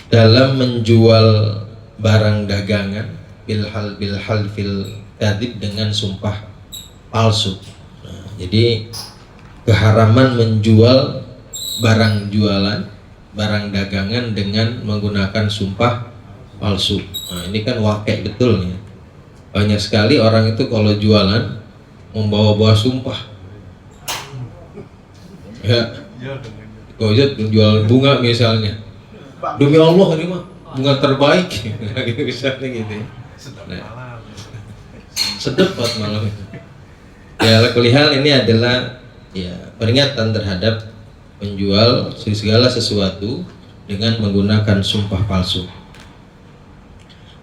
dalam menjual barang dagangan bilhal fil kadhib dengan sumpah palsu. Nah, jadi keharaman menjual barang jualan, barang dagangan dengan menggunakan sumpah palsu. Nah, ini kan wakil betul nih. Banyak sekali orang itu kalau jualan membawa-bawa sumpah. Ya, kalau jual bunga misalnya, demi Allah ini mah bunga terbaik, gitu misalnya gitu. Nah, sedep buat malam itu. Ya, kulihal ini adalah ya peringatan terhadap menjual segala sesuatu dengan menggunakan sumpah palsu.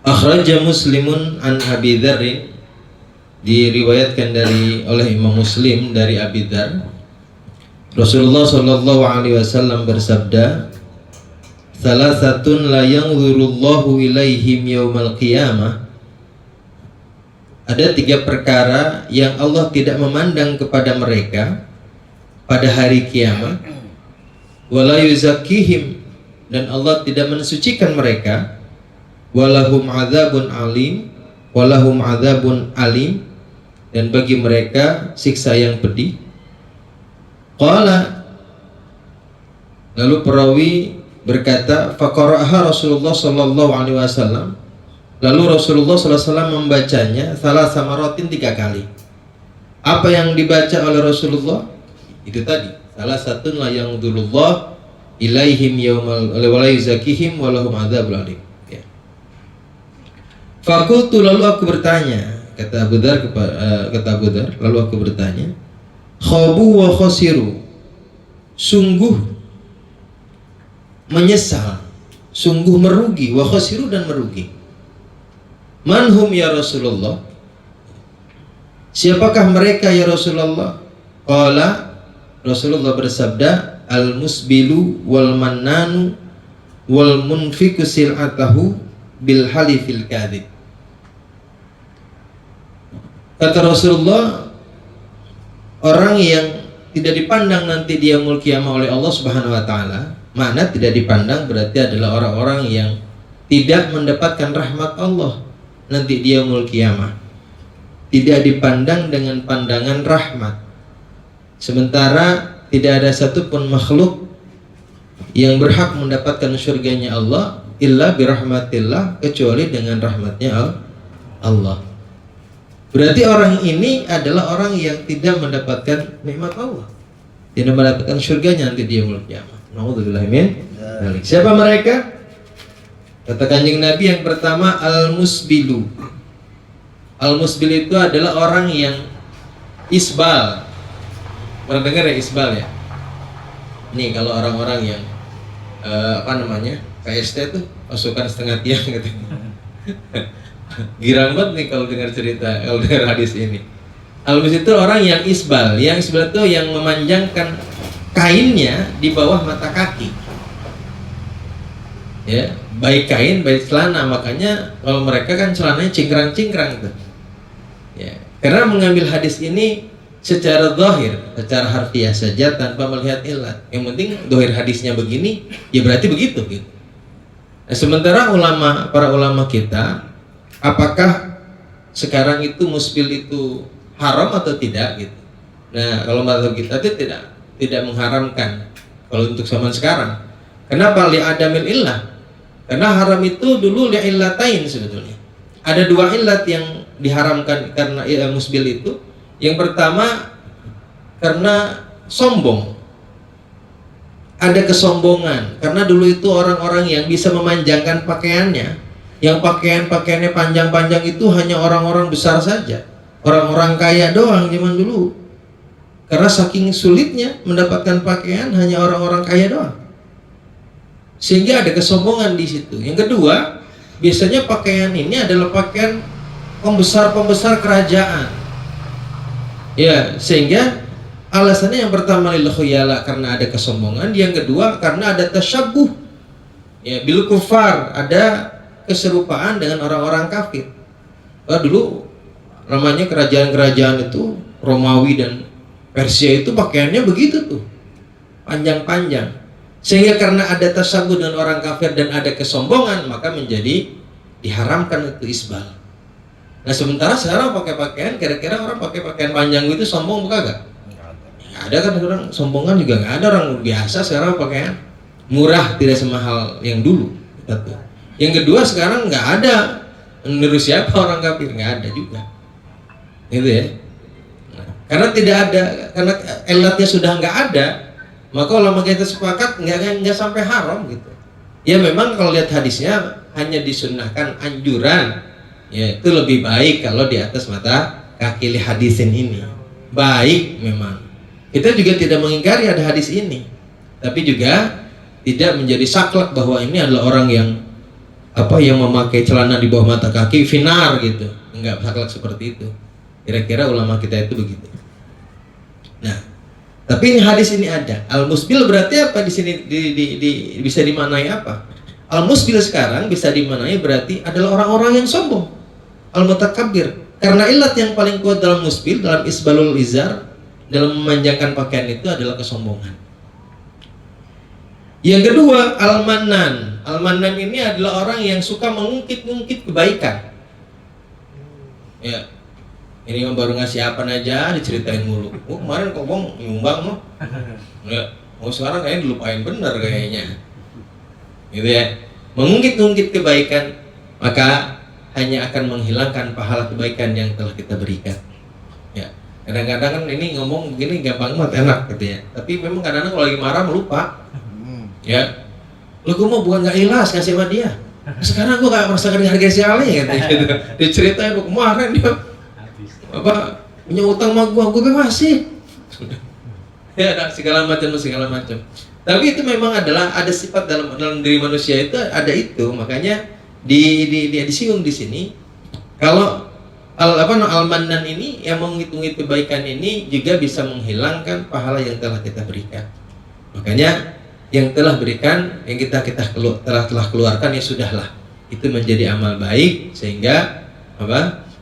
Akhraja Muslimun an Abi Dzar, diriwayatkan oleh Imam Muslim dari Abi Dzar, Rasulullah Shallallahu Alaihi Wasallam bersabda, "Salasatun la yanzurullahu ilaihim yaumal qiyamah." Ada 3 perkara yang Allah tidak memandang kepada mereka pada hari kiamat. Wala yuzakkihim, dan Allah tidak mensucikan mereka. Walahum adzabun alim, walahum adzabun alim, dan bagi mereka siksa yang pedih. Qala, lalu perawi berkata, faqara'aha Rasulullah sallallahu alaihi wasallam, lalu Rasulullah sallallahu alaihi wasallam membacanya salah samaratin 3 kali. Apa yang dibaca oleh Rasulullah? Itu tadi, salah satu la yang dzulullah ilaihim yaumal wala yuzakihim walahum adzabul alim. Ya. Fakultu, lalu aku bertanya, kata Abu Dzar, lalu aku bertanya, khabu wa khasiru, sungguh menyesal, sungguh merugi, wa khasiru, dan merugi. Manhum ya Rasulullah, siapakah mereka ya Rasulullah? Qala, Rasulullah bersabda, al-musbilu wal mannanu wal munfiku sil'atahu bil halifil kadhib. Kata Rasulullah, orang yang tidak dipandang nanti di yaumul qiyamah oleh Allah Subhanahu wa taala, mana tidak dipandang berarti adalah orang-orang yang tidak mendapatkan rahmat Allah nanti di yaumul qiyamah. Tidak dipandang dengan pandangan rahmat. Sementara tidak ada satupun makhluk yang berhak mendapatkan surganya Allah illa birahmatillah, kecuali dengan rahmatnya Allah. Berarti orang ini adalah orang yang tidak mendapatkan nikmat Allah, tidak mendapatkan surganya nanti di yaumul qiyamah. Nauzubillah min dzalik. Siapa mereka? Kata Kanjeng Nabi, yang pertama al-musbilu. Al-musbil itu adalah orang yang isbal. Pernah dengar ya isbal ya? Nih kalau orang-orang yang PST tuh pasukan setengah tiang gitu. Girang banget nih kalau dengar cerita, kalau dengar hadis ini. Al-musbil itu orang yang isbal. Yang isbal itu yang memanjangkan kainnya di bawah mata kaki. Ya, baik kain, baik celana. Makanya kalau mereka kan celananya cingkrang-cingkrang gitu. Ya, karena mengambil hadis ini secara zahir, secara harfiah saja tanpa melihat ilat. Yang penting zahir hadisnya begini, ya berarti begitu gitu. Nah, sementara para ulama kita, apakah sekarang itu musbil itu haram atau tidak gitu. Nah, kalau mazhab kita itu tidak mengharamkan kalau untuk zaman sekarang. Kenapa? Li adamil illah. Karena haram itu dulu li illatain sebetulnya. Ada 2 illat yang diharamkan karena musbil itu. Yang pertama karena sombong, ada kesombongan. Karena dulu itu orang-orang yang bisa memanjangkan pakaiannya, yang pakaiannya panjang-panjang itu hanya orang-orang besar saja, orang-orang kaya doang zaman dulu. Karena saking sulitnya mendapatkan pakaian, hanya orang-orang kaya doang, sehingga ada kesombongan di situ. Yang kedua, biasanya pakaian ini adalah pakaian pembesar kerajaan. Ya, sehingga alasannya yang pertama lil khuyala, karena ada kesombongan. Yang kedua karena ada tasyabbuh, ya, bil kufar, ada keserupaan dengan orang-orang kafir. Dulu namanya kerajaan-kerajaan itu Romawi dan Persia itu pakaiannya begitu tuh, panjang-panjang, Sehingga karena ada tasyabuh dengan orang kafir dan ada kesombongan, maka menjadi diharamkan itu isbal. Nah sementara sekarang pakai pakaian, kira-kira orang pakai pakaian panjang itu sombong bukan gak? Nggak ada kan, orang sombongan juga nggak ada, orang biasa sekarang pakaian murah, tidak semahal yang dulu. Yang kedua sekarang nggak ada menurut siapa orang kafir, nggak ada juga, gitu ya. Nah, karena tidak ada, karena elatnya sudah nggak ada, maka ulama kita sepakat nggak sampai haram gitu. Ya memang kalau lihat hadisnya hanya disunnahkan anjuran, ya itu lebih baik kalau di atas mata kaki hadisin ini. Baik memang. Kita juga tidak mengingkari ada hadis ini, tapi juga tidak menjadi saklek bahwa ini adalah orang yang yang memakai celana di bawah mata kaki finar gitu. Enggak saklek seperti itu. Kira-kira ulama kita itu begitu. Nah, tapi ini hadis ini ada. Al-musbil berarti apa di sini bisa dimaknai apa? Al-musbil sekarang bisa dimaknai berarti adalah orang-orang yang sombong. Al-mutakabbir. Karena ilat yang paling kuat dalam musbil, dalam isbalul izar, dalam memanjangkan pakaian itu adalah kesombongan. Yang kedua, al-mannan. Al-mannan ini adalah orang yang suka mengungkit-ungkit kebaikan. Ya, ini baru ngasih apa aja diceritain mulu. Oh kemarin kok bang nyumbang mah. Ya, sekarang kayaknya dilupain bener kayaknya. Gitu ya. Mengungkit-ungkit kebaikan, maka hanya akan menghilangkan pahala kebaikan yang telah kita berikan. Ya, kadang-kadang kan ini ngomong begini gampang banget, enak gitu ya. Tapi memang kadang-kadang kalau lagi marah melupa. Ya, lu gue mau bukan gak ikhlas kasih sama dia. Sekarang gue gak merasakan harga si Ali gitu. Diceritain kemarin dia punya utang sama gue bebasin. Ya, segala macam. Tapi itu memang adalah ada sifat dalam diri manusia itu ada itu, makanya disinggung di sini. Kalau al-mannan ini yang menghitung kebaikan ini juga bisa menghilangkan pahala yang telah kita berikan. Makanya yang telah berikan, yang kita telah keluarkan ya sudahlah, itu menjadi amal baik sehingga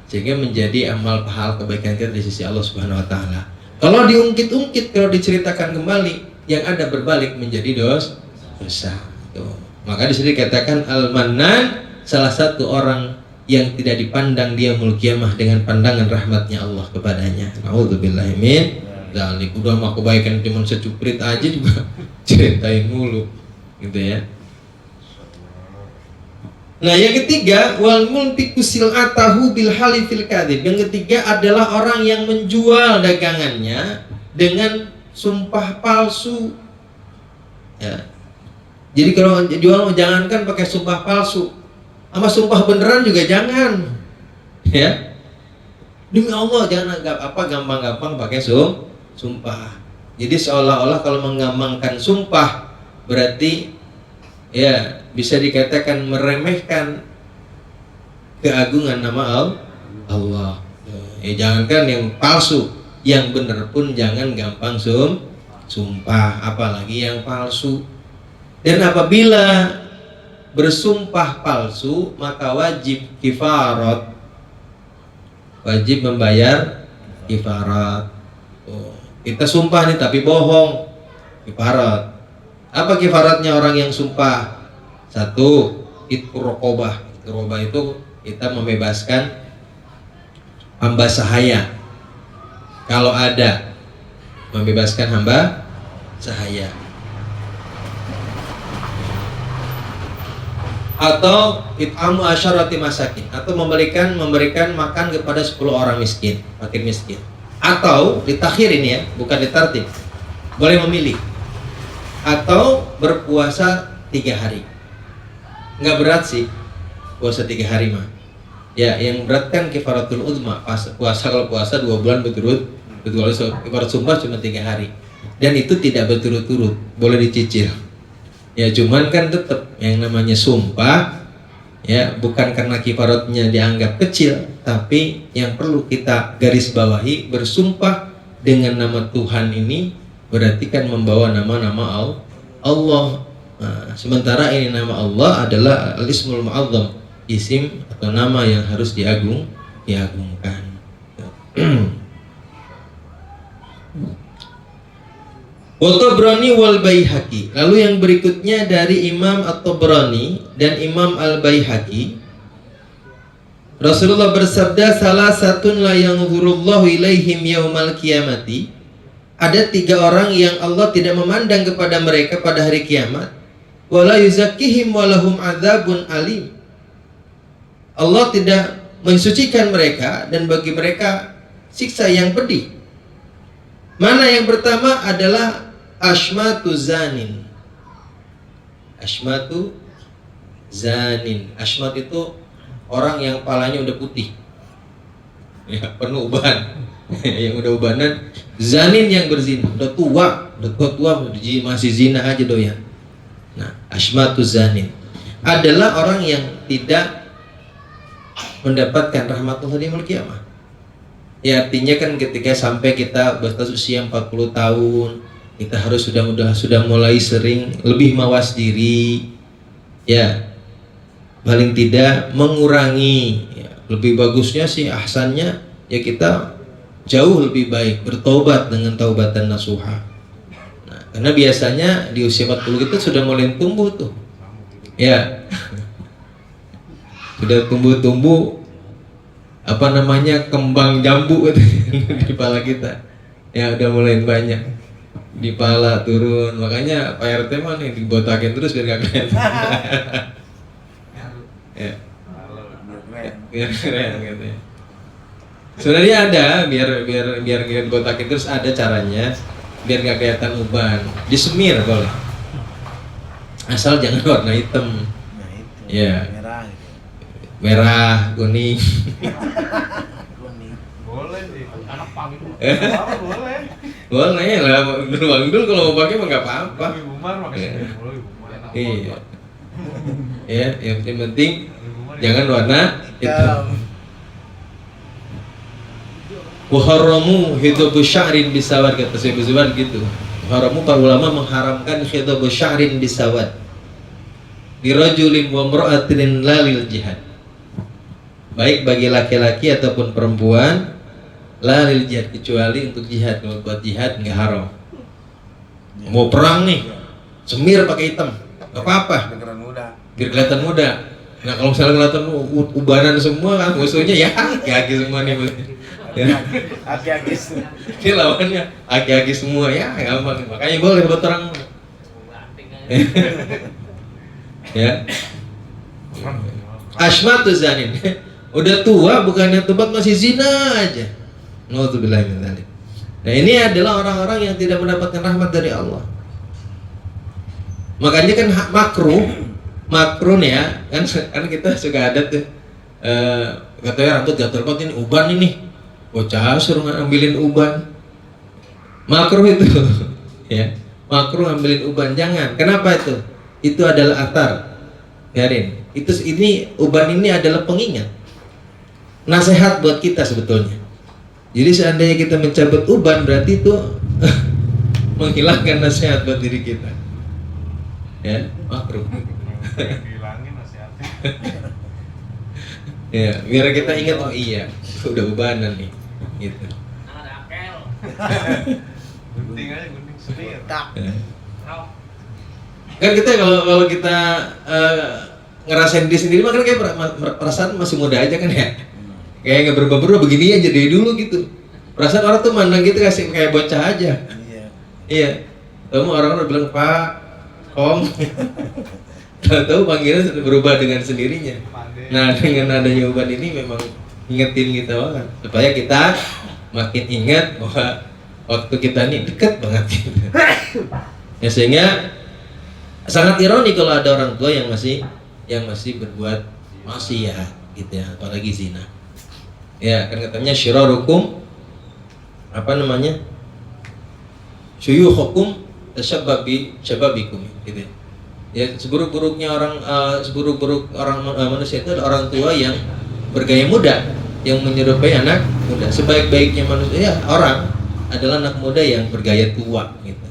sehingga menjadi amal pahala kebaikan kita di sisi Allah Subhanahu wa taala. Kalau diungkit-ungkit, kalau diceritakan kembali, yang ada berbalik menjadi dosa. Tuh. Maka di sini dikatakan al-mannan, salah satu orang yang tidak dipandang dia yaumul qiyamah dengan pandangan rahmatnya Allah kepadanya. Nauzubillahi min dzalik. Udah mah kebaikan cuma secuprit aja juga ceritain mulu gitu ya. Nah yang ketiga, wal multiku sil'atahu bil halifil kadzib. Yang ketiga adalah orang yang menjual dagangannya dengan sumpah palsu. Ya. Jadi kalau jual jangankan pakai sumpah palsu, sama sumpah beneran juga jangan. Ya. Demi Allah jangan gampang-gampang pakai sumpah. Jadi seolah-olah kalau menggampangkan sumpah berarti ya bisa dikatakan meremehkan keagungan nama Allah. Ya jangankan yang palsu, yang benar pun jangan gampang sumpah, apalagi yang palsu. Dan apabila bersumpah palsu maka wajib kifarat, wajib membayar kifarat. Kita sumpah nih tapi bohong, kifarat. Apa kifaratnya orang yang sumpah? Satu, itqu raqabah. Raqabah itu kita membebaskan hamba sahaya. Kalau ada, membebaskan hamba sahaya. Atau it'amu asyarati masakin, atau memberikan makan kepada 10 orang miskin, fakir miskin. Atau ditakhir ini ya, bukan ditartib. Boleh memilih. Atau berpuasa 3 hari. Nggak berat sih puasa 3 hari mah. Ya, yang berat kan kifaratul uzma, puasa kalau puasa 2 bulan berturut-turut. Ibarat sumpah cuma 3 hari. Dan itu tidak berturut-turut, boleh dicicil. Ya cuman kan tetap yang namanya sumpah ya bukan karena kifaratnya dianggap kecil, tapi yang perlu kita garis bawahi, bersumpah dengan nama Tuhan ini berarti kan membawa nama-nama Allah. Nah, sementara ini nama Allah adalah al-ismul mu'azzam, isim atau nama yang harus diagungkan. Wa Tabrani wal Baihaqi. Lalu yang berikutnya dari Imam At-Tabrani dan Imam Al-Baihaqi, Rasulullah bersabda, salah satun la yanzurullahu ilaihim yaumal qiyamati. Ada 3 orang yang Allah tidak memandang kepada mereka pada hari kiamat. Wala yuzakkihim walahum adzabun alim. Allah tidak mensucikan mereka dan bagi mereka siksa yang pedih. Mana yang pertama adalah Ashmatu zanin. Ashmatu zanin. Ashmat itu orang yang palanya udah putih, ya, penuh uban. Yang udah ubanan. Zanin yang berzina, udah tua masih zina aja doyan. Nah, Ashmatu zanin adalah orang yang tidak mendapatkan rahmatullah di yaumil qiyamah. Ya, artinya kan ketika sampai kita batas usia 40 tahun, kita harus sudah mulai sering lebih mawas diri, ya, paling tidak mengurangi, ya. Lebih bagusnya sih ahsannya ya kita jauh lebih baik bertobat dengan taubatan nasuha. Nah, karena biasanya di usia 40 kita sudah mulai tumbuh tuh, ya. Sudah tumbuh apa namanya, kembang jambu di kepala kita, ya udah mulai banyak di pala turun. Makanya Pak RT mah nih dibotakin terus biar gak kelihatan. Ya, biar keren gitu ya. Sebenarnya ada biar dibotakin terus, ada caranya biar gak kelihatan uban. Disemir boleh, asal jangan warna hitam. Ya, merah, kuning. Boleh sih, anak pang itu. Boleh. Boleh lah, Bang Dul kalau mau pakai mah nggak apa-apa. Ibu Mar makanya boleh Ibu Mar. Iya. Ya, yang penting jangan warna hitam. Waharamu hidabu sya'rin bisawad, kata Syekh Zubair gitu. Waharamu, para ulama mengharamkan hidabu sya'rin bisawad dirajulin wa imra'atin lalil jihad. Baik bagi laki-laki ataupun perempuan, lalil jihad, kecuali untuk jihad. Kalau buat jihad nggak haram. Mau perang nih, semir pakai hitam, nggak apa-apa, biar kelihatan muda. Nah kalau misalnya kelihatan ubanan semua kan musuhnya, ya aki-aki semua nih. Ya. Aki-aki. Ini lawannya aki-aki semua, ya gampang. Makanya boleh buat perang. Ya. Ashmatu zanin. Udah tua bukannya tobat masih zina aja. Nauzubillah min dzalik. Nah, ini adalah orang-orang yang tidak mendapatkan rahmat dari Allah. Makanya kan makruh nih ya. Kan kita suka ada tuh katanya rambut gatal banget ini, uban ini. Bocah suruh ngambilin uban. Makruh itu. Ya. Makruh ngambilin uban, jangan. Kenapa itu? Itu adalah athar. Biarin. Ini uban ini adalah pengingat. Nasihat buat kita sebetulnya. Jadi seandainya kita mencabut uban, berarti itu menghilangkan nasihat buat diri kita. Ya, makruh. Hilangin nasihatnya. Ya, biar kita ingat, oh iya, udah ubanan nih, gitu. Gunting aja, gunting semir. Ya. Kan kita kalau kita ngerasain diri sendiri, makanya kayak perasaan masih muda aja kan ya. Kayak nggak berubah-berubah begini aja dari dulu gitu. Perasaan orang tuh mandang gitu kasih kayak bocah aja. Iya. Tahu orang bilang Pak, Om. Tahu panggilan berubah dengan sendirinya. Nah dengan adanya uban ini memang ingetin kita banget supaya kita makin ingat bahwa waktu kita ini dekat banget gitu. Ya, sehingga sangat ironi kalau ada orang tua yang masih berbuat maksiat gitu ya, apalagi zina. Ya, kan katanya syirarukum syuyukhukum tashabbabi syababikum gitu. Ya, seburuk-buruk orang manusia itu adalah orang tua yang bergaya muda, yang menyerupai anak muda. Sebaik-baiknya manusia orang adalah anak muda yang bergaya tua gitu.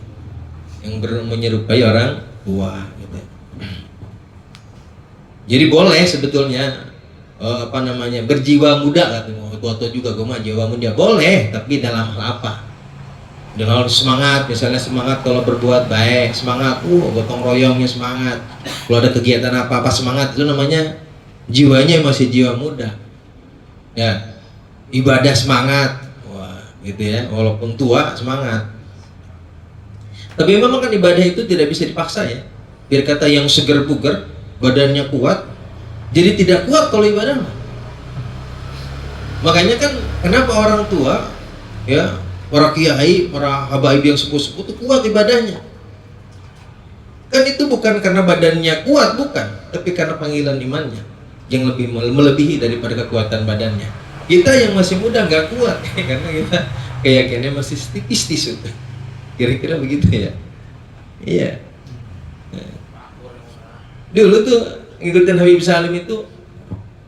Yang menyerupai orang tua gitu. Jadi boleh sebetulnya berjiwa muda, katanya tua juga gue mah jiwa muda boleh, tapi dalam hal apa? Dengan semangat, misalnya semangat kalau berbuat baik, semangat, gotong royongnya semangat. Kalau ada kegiatan apa-apa semangat, itu namanya jiwanya masih jiwa muda. Ya, ibadah semangat, wah, gitu ya. Walaupun tua semangat. Tapi memang kan ibadah itu tidak bisa dipaksa ya. Biar kata yang seger buger, badannya kuat, jadi tidak kuat kalau ibadah. Makanya kan kenapa orang tua, ya, para kiai, para habaib yang sepuh-sepuh itu kuat ibadahnya. Kan itu bukan karena badannya kuat, bukan, tapi karena panggilan imannya yang lebih melebihi daripada kekuatan badannya. Kita yang masih muda nggak kuat karena kita keyakinannya masih tipis-tipis. Kira-kira begitu ya. Iya. Dulu tuh ngikutin Habib Salim itu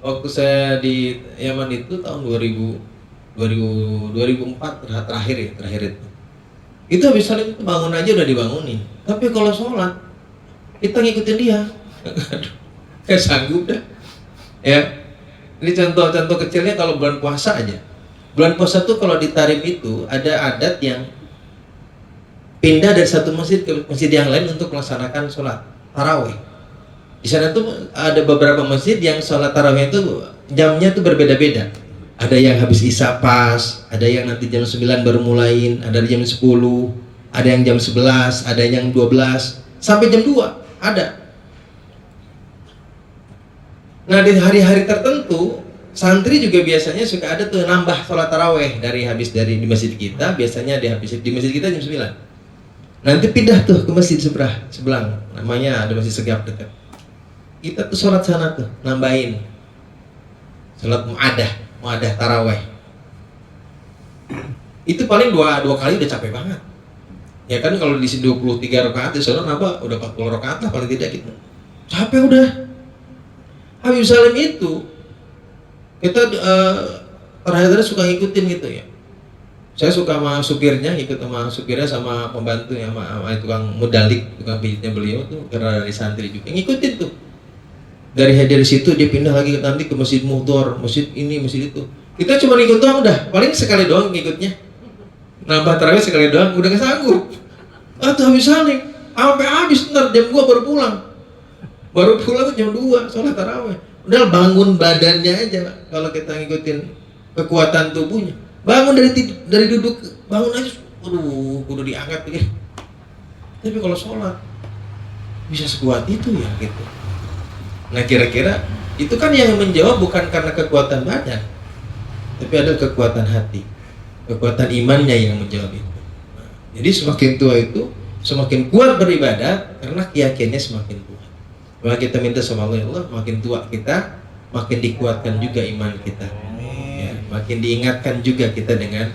waktu saya di Yaman itu tahun 2004 terakhir itu. Itu Habib Salim itu bangun aja udah dibangunin. Tapi kalau sholat kita ngikutin dia. Aduh, kayak sanggup dah. Ya. Ini contoh-contoh kecilnya kalau bulan puasa aja. Bulan puasa tuh kalau di Tarim itu ada adat yang pindah dari satu masjid ke masjid yang lain untuk melaksanakan sholat tarawih. Di sana tuh ada beberapa masjid yang sholat tarawih itu jamnya tuh berbeda-beda. Ada yang habis isya pas, ada yang nanti jam 9 baru mulain, ada jam 10, ada yang jam 11, ada yang 12, sampai jam 2 ada. Nah di hari-hari tertentu santri juga biasanya suka ada tuh nambah sholat tarawih dari di masjid kita, biasanya di masjid kita jam 9. Nanti pindah tuh ke masjid sebelah, namanya ada masjid Segap dekat. Kita tuh sholat sana tuh, nambahin sholat muadah taraweh. Itu paling dua kali udah capek banget. Ya kan kalau di sini 23 rakaat, di sana apa udah 40 rakaat lah paling tidak gitu. Capek udah. Habib Salim itu kita terakhir suka ngikutin gitu ya. Saya suka sama supirnya, ikut sama supirnya sama pembantunya, sama tukang mudalik, tukang pijitnya beliau tuh karena dari santri juga ngikutin tuh. Dari situ dia pindah lagi nanti ke Masjid Muhdor, masjid ini, masjid itu. Kita cuma ikut doang udah, paling sekali doang ngikutnya. Nambah tarawih sekali doang, udah gak sanggup. Tuh Habib Salim, sampai habis ntar jam 2 baru pulang. Baru pulang tuh jam 2 sholat tarawih. Udah bangun badannya aja kalau kita ngikutin kekuatan tubuhnya. Bangun dari duduk, bangun aja, kudu diangkat begini. Tapi kalau sholat bisa sekuat itu ya gitu. Nah kira-kira itu kan yang menjawab bukan karena kekuatan badan, tapi ada kekuatan hati, kekuatan imannya yang menjawab itu. Nah, jadi semakin tua itu semakin kuat beribadah karena keyakinannya semakin kuat. Maka kita minta sama Allah, makin tua kita makin dikuatkan juga iman kita. Ya, makin diingatkan juga kita dengan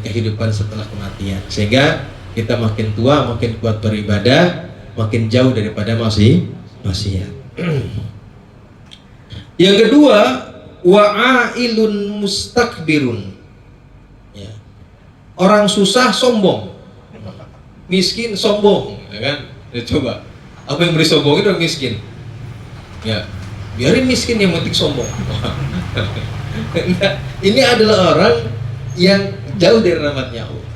kehidupan setelah kematian, sehingga kita makin tua makin kuat beribadah, makin jauh daripada maksiat. Yang kedua, wa'ailun mustakbirun. Ya. Orang susah sombong, miskin sombong, ya kan? Ya, coba, apa yang beri sombong itu orang miskin? Ya, biarin miskin yang penting sombong. Nah, ini adalah orang yang jauh dari rahmatnya Allah.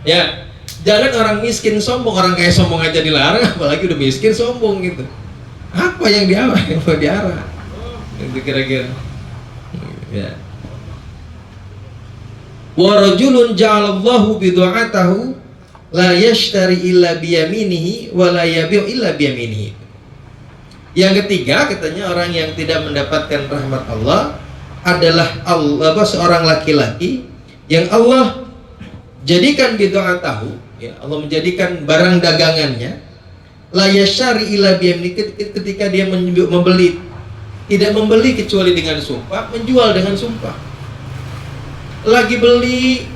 Ya, jangan orang miskin sombong, orang kaya sombong aja dilarang, apalagi udah miskin sombong gitu. Apa yang diarah? Itu kira-kira. Ya. Wa rajulun ja'alallahu bidu'atahu la yashtari illa biyaminihi wa la yabi'u illa biyaminihi. Yang ketiga katanya orang yang tidak mendapatkan rahmat Allah adalah seorang laki-laki yang Allah jadikan bidu'atahu, ya, Allah menjadikan barang dagangannya la yashari illa biyamini, ketika dia membeli, tidak membeli kecuali dengan sumpah, menjual dengan sumpah. Lagi beli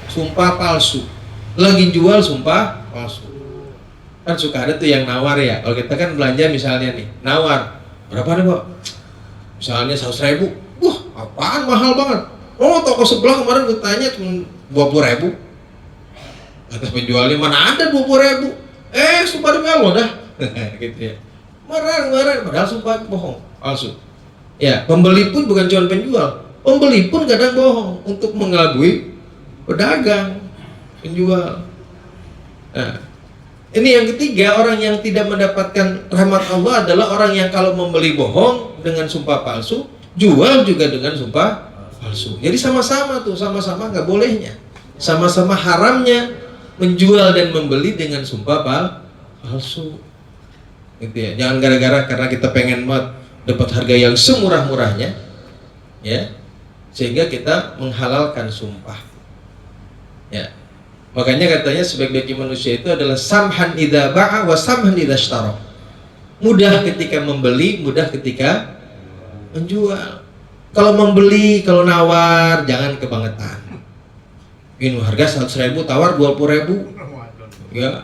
sumpah palsu, lagi jual sumpah palsu. Kan suka ada tuh yang nawar ya. Kalau kita kan belanja misalnya nih, nawar berapa nih Pak? Misalnya 100.000, wah apaan mahal banget. Oh toko sebelah kemarin gue tanya cuma 20.000. Kata penjualnya mana ada 20.000. Sumpah demi Allah dah. Gitu ya. Marah, padahal sumpah bohong, palsu. Ya, pembeli pun bukan cuma penjual, pembeli pun kadang bohong untuk mengelabui pedagang, penjual. Nah, ini yang ketiga, orang yang tidak mendapatkan rahmat Allah adalah orang yang kalau membeli bohong dengan sumpah palsu, jual juga dengan sumpah palsu. Jadi sama-sama tuh, sama-sama nggak bolehnya, sama-sama haramnya menjual dan membeli dengan sumpah palsu. Gitu ya. Jangan gara-gara karena kita pengen banget dapat harga yang semurah-murahnya, ya, sehingga kita menghalalkan sumpah. Ya. Makanya katanya sebaik-baiknya manusia itu adalah samhan idza ba'a wa samhan idza ishtara. Mudah ketika membeli, mudah ketika menjual. Kalau membeli, kalau nawar, jangan kebangetan. Ini harga 100.000, tawar 20.000. Ya.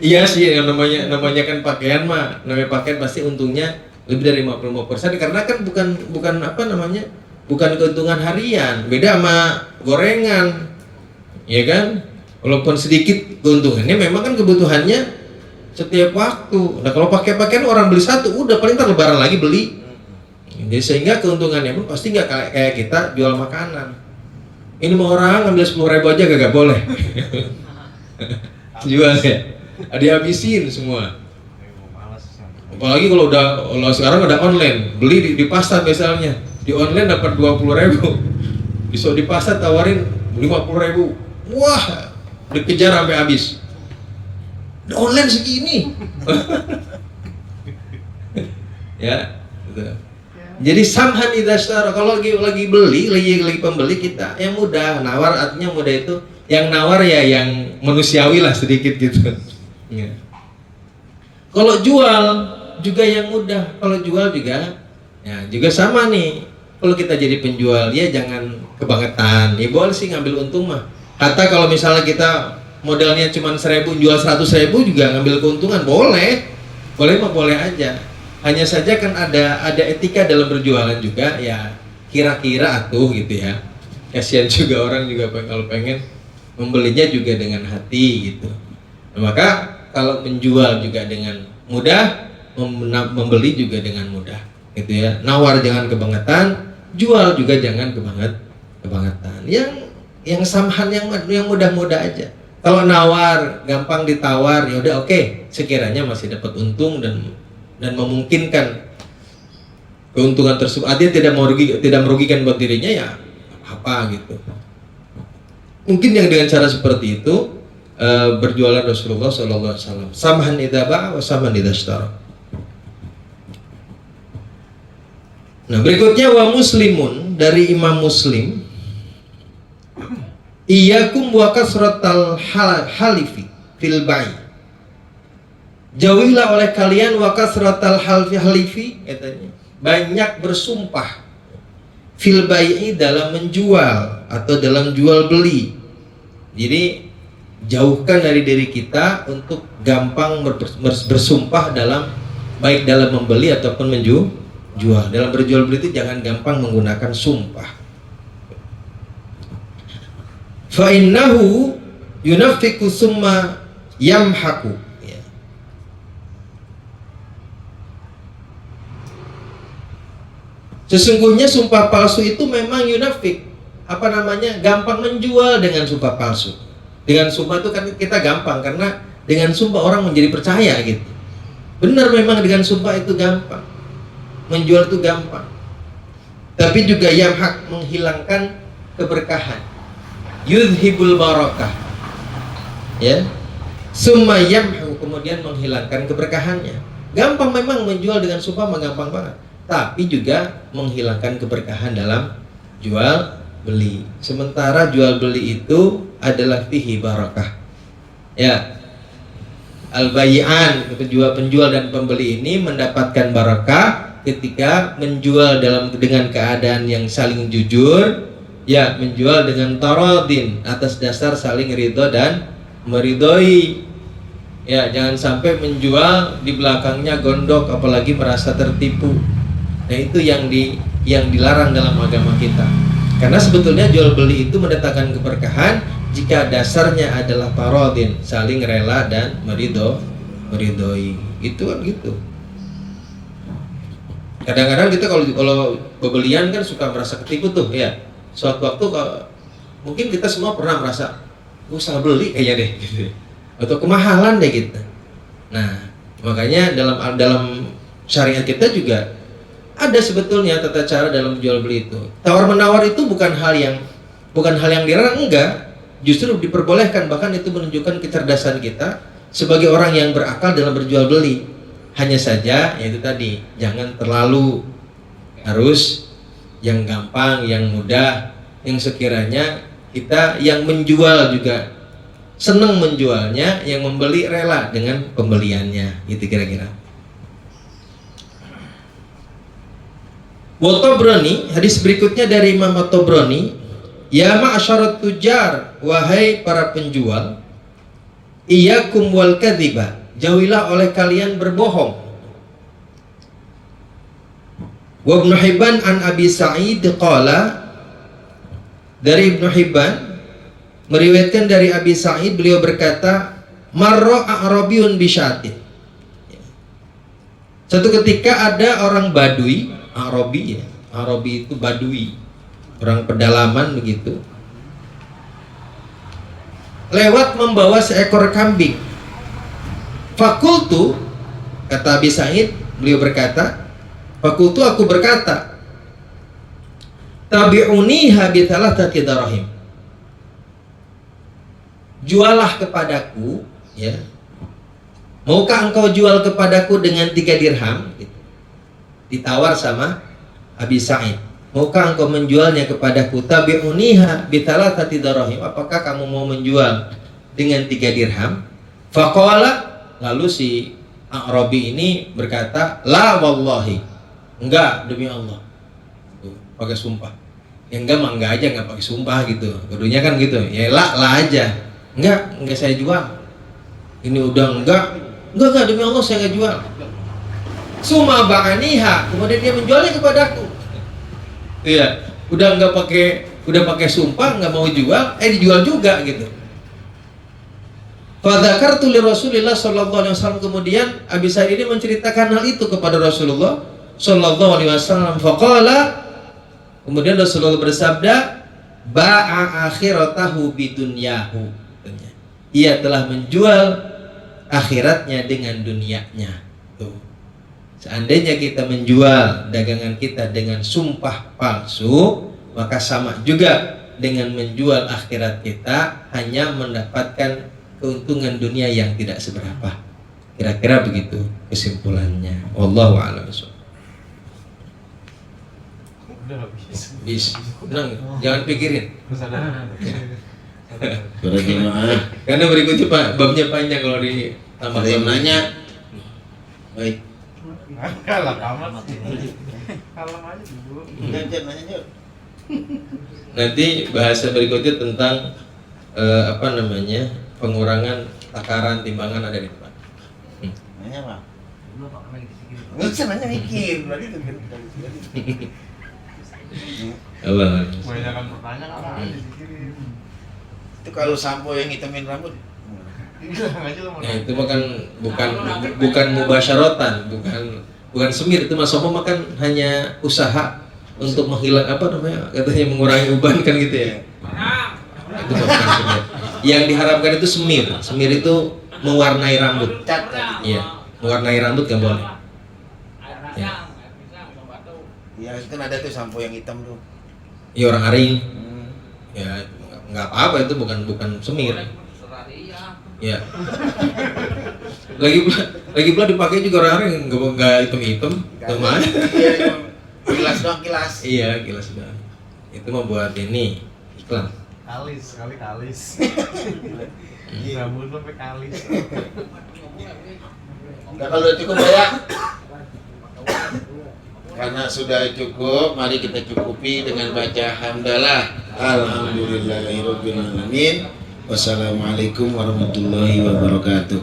Iya sih, yang namanya kan pakaian mah, namanya pakaian pasti untungnya lebih dari 55% karena kan bukan apa namanya? Bukan keuntungan harian. Beda sama gorengan. Ya kan, walaupun sedikit keuntungannya, memang kan kebutuhannya setiap waktu. Nah kalau pakai pakaian orang beli satu, udah paling ntar lebaran lagi beli. Jadi sehingga keuntungannya pun pasti nggak kayak kita jual makanan. Ini mau orang ngambil 10.000 aja gak boleh. Jual ya, dihabisin semua. Apalagi kalau sekarang udah online, beli di pasar misalnya, di online dapat 20.000, besok di pasar tawarin 50.000. Wah, dikejar sampai habis. Online segini. Ya, gitu. Jadi samhan idza ishtara, kalau lagi beli, lagi pembeli kita yang mudah, nawar artinya mudah itu yang nawar ya yang manusiawi lah sedikit gitu. Ya. Kalau jual juga yang mudah, kalau jual juga ya juga sama nih. Kalau kita jadi penjual ya jangan kebangetan. Ya boleh sih ngambil untung mah. Kata kalau misalnya kita modalnya cuma 1.000, jual 100.000 juga ngambil keuntungan, boleh mah boleh aja. Hanya saja kan ada etika dalam berjualan juga, ya kira-kira atuh gitu ya. Kasihan juga orang juga kalau pengen membelinya juga dengan hati gitu. Nah, maka kalau menjual juga dengan mudah, membeli juga dengan mudah, gitu ya. Nawar jangan kebangetan, jual juga jangan kebangetan. Yang samhan yang mudah-mudah aja. Kalau nawar gampang ditawar, ya udah oke, sekiranya masih dapat untung dan memungkinkan keuntungan tersebut, artinya tidak merugikan buat dirinya, ya apa gitu. Mungkin yang dengan cara seperti itu berjualan Rasulullah SAW. Samhan idza ba'a wa samhan idza ishtara. Nah berikutnya wa muslimun, dari Imam Muslim, iyyakum wa kasratal halifi fil bai'. Jauhilah oleh kalian wa kasratal halifi, katanya, banyak bersumpah fil bai'i, dalam menjual atau dalam jual beli. Jadi jauhkan dari diri kita untuk gampang bersumpah baik dalam membeli ataupun menjual. Dalam berjual beli itu jangan gampang menggunakan sumpah. Fa innahu yunafiqu summa yamhaku. Ya. Sesungguhnya sumpah palsu itu memang yunafik. Apa namanya? Gampang menjual dengan sumpah palsu. Dengan sumpah itu kan kita gampang, karena dengan sumpah orang menjadi percaya gitu. Benar, memang dengan sumpah itu gampang. Menjual itu gampang. Tapi juga yamhak, menghilangkan keberkahan. Yudhibul barakah, ya, summa yamhu, kemudian menghilangkan keberkahannya. Gampang memang menjual dengan sumpah, gampang banget, tapi juga menghilangkan keberkahan dalam jual beli. Sementara jual beli itu adalah fihi barakah, ya. Al-bayi'an, penjual dan pembeli ini mendapatkan barakah ketika menjual dengan keadaan yang saling jujur. Ya, menjual dengan taradin, atas dasar saling ridho dan meridhoi. Ya, jangan sampai menjual di belakangnya gondok, apalagi merasa tertipu. Nah, itu yang dilarang dalam agama kita. Karena sebetulnya jual beli itu mendatangkan keberkahan jika dasarnya adalah taradin, saling rela dan meridhoi. Itu kan gitu. Kadang-kadang kita kalau pembelian kan suka merasa ketipu tuh, ya. Suatu waktu Mungkin kita semua pernah merasa, gue salah beli kayaknya deh, gitu. Atau kemahalan deh gitu. Nah, makanya dalam syariat kita juga ada sebetulnya tata cara dalam jual beli itu. Tawar menawar itu bukan hal yang dilarang, enggak. Justru diperbolehkan, bahkan itu menunjukkan kecerdasan kita sebagai orang yang berakal dalam berjual beli. Hanya saja yaitu tadi, jangan terlalu harus yang gampang, yang mudah, yang sekiranya kita yang menjual juga senang menjualnya, yang membeli rela dengan pembeliannya, gitu kira-kira. Wa Tabrani, hadis berikutnya dari Imam At-Tabrani, ya ma'asyarat tujar, wahai para penjual, iyyakum wal kadhiba, jauhilah oleh kalian berbohong. Wa Ibnu Hibban an Abi Sa'id qala, dari Ibnu Hibban meriwayatkan dari Abi Sa'id, beliau berkata, marra a'rabiyun bisyatin. Suatu ketika ada orang Badui, Arabi ya, Arabi itu Badui, orang pedalaman begitu, lewat membawa seekor kambing. Fakultu, kata Abi Sa'id, beliau berkata, fakultu, aku berkata, tabi'uniha bithalatati darahim, jualah kepadaku, ya, maukah engkau jual kepadaku dengan 3 dirham? Ditawar sama Abi Sa'id, maukah engkau menjualnya kepadaku? Tabi'uniha bithalatati darahim, apakah kamu mau menjual dengan 3 dirham? Faqala, lalu si Arabi ini berkata, la wallahi, enggak demi Allah. Pakai sumpah. Ya enggak mah enggak aja, enggak pakai sumpah gitu. Kudunya kan gitu. Ya la aja. Enggak saya jual. Ini udah enggak demi Allah saya enggak jual. Suma ba'aniha, kemudian dia menjualnya kepadaku. Iya, udah pakai sumpah, enggak mau jual, dijual juga gitu. Fadzakartu li Rasulillah sallallahu alaihi wasallam, kemudian Abi Sa'id ini menceritakan hal itu kepada Rasulullah sallallahu alaihi wasallam. Faqala, kemudian Rasulullah bersabda, ba'a akhiratahu bidunyahu, ia telah menjual akhiratnya dengan dunianya. Tuh. Seandainya kita menjual dagangan kita dengan sumpah palsu, maka sama juga dengan menjual akhirat kita, hanya mendapatkan keuntungan dunia yang tidak seberapa. Kira-kira begitu kesimpulannya. Wallahu a'lam bishawab. Bis, tenang, jangan pikirin. Para jemaah, Karena berikutnya Pak, babnya panjang kalau di tambah ada yang nanya. Baik. Kalah kamat. Kalem aja dulu. Nanya. Nanti bahasa berikutnya tentang pengurangan takaran timbangan ada di depan. Nanya apa? Nggak usah nanya, mikir. Berarti itu Allah. Kebanyakan pertanyaan apa aja dikirim. Itu kalau sampo yang hitamin rambut. Bilang aja lo mau. Nah, itu bukan mubasyaratan, bukan semir, itu Mas Somo makan hanya usaha untuk menghilang katanya mengurangi uban kan gitu ya. Itu bukan semir. Yang diharapkan itu semir. Semir itu mewarnai rambut. Cat. Iya, mewarnai rambut kan boleh. Ya. Ya kan ada tuh sampo yang hitam tuh. Iya, orang aring. Ya, nggak apa-apa, itu bukan semir. Ya. Lagi pula dipakai juga orang aring, nggak hitam-hitam, teman. Kilas doang, kilas. Iya, kilas doang. Itu membuat ini iklan. Kalis. Rambut lo sampai kalis. Nah, kalau udah cukup ya. Karena sudah cukup, mari kita cukupi dengan baca hamdalah. Alhamdulillahirabbil alamin. Wassalamualaikum warahmatullahi wabarakatuh.